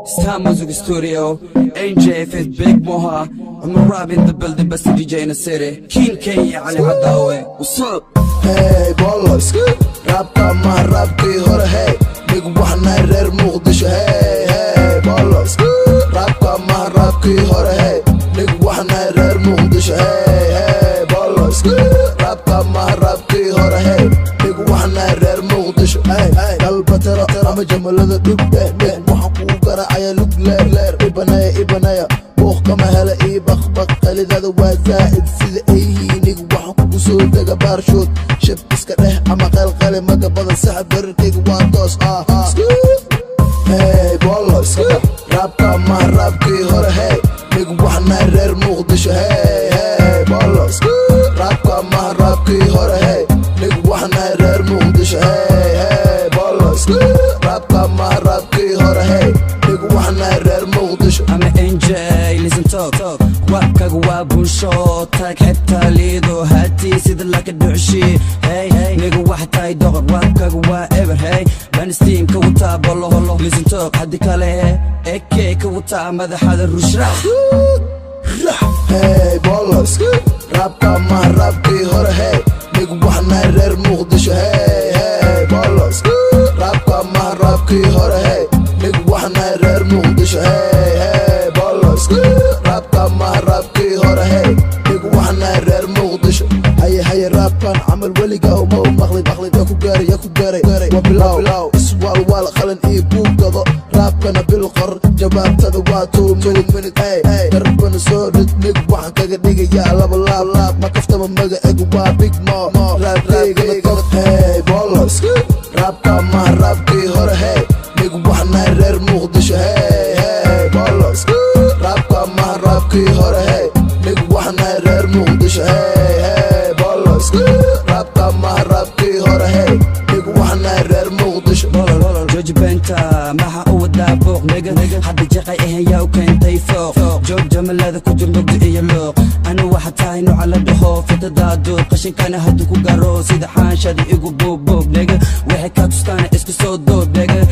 Star Music Studio, AJ Fit Big Moha. I'm a rap in the building, best DJ in the city. King K Ali Hadawe. What's up? Hey bolos, rap ma rap ki hor hey, big waxna reer Muqdisho hey hey bolos, rap ma rap ki hor hey, big waxna reer Muqdisho hey hey bolos, rap ma rap ki hor hey, big waxna reer Muqdisho hey hey dalbatara ama jamalada dubbe waxaan ku garaacaya lug leer ibanaya buuq kama hela ii baqbaq qalidada waa zaa'id sida ay yihiin waxaan ku soo daga baarshood shab iska dheh ama qalqale maga badan sax barkayga waa toos hey bolos rap ma rap ki hor hey big waxna reer Muqdisho hey hey bolos rap ma rap ki hor hey big waxna reer Muqdisho hey hey bolos rap ma rap ki hor hey big waxna reer Muqdisho. I'm an AJ, listen talk وابكاك وابونشو تاك حتى ليدو هاتي سيد لك الدعشي هاي نيجو واحد تاي دوغر وابكاك وابر هاي بان ستيم كوتا بولو listen talk حدك عليه اكي كوتا ماذا حدا الرشرا hey bolos rap ma rap ki hor hey big waxna reer Muqdisho hey hey bolos rap ma rap ki hor hey big waxna reer Muqdisho hey hey bolos rap ma rap ki hor hey big waxna reer Muqdisho hay rapkan amal waliga oo maqlid ku gaaray wa bilaw iswal wal qalan ee buugado rapkana bil qor jawaabtada waa 2 minute hey darban soo ritmig waxaan kaga dhigayaa laba laab ma kaftama magaceegu waa big mo raadayga hey bolos rapka ma rap ki hor hey big waxna reer Muqdisho hey hey bolos rapka ma rap ki hor hey big waxna reer Muqdisho hey hey bolos rapka ma rap ki hor hey big waxna reer Muqdisho جوج بنتا ما هودا فوق نيجا حد جقي هي وكنتي فوق جوج جمل هذا كجر نقد اي لوق انا واحد تاينو على دخو فتدادو قشن كان هدكو قارو سيدا حان شادي ايقو بوب نيجا وحي كاتوستانا اسكو سو دوب نيجا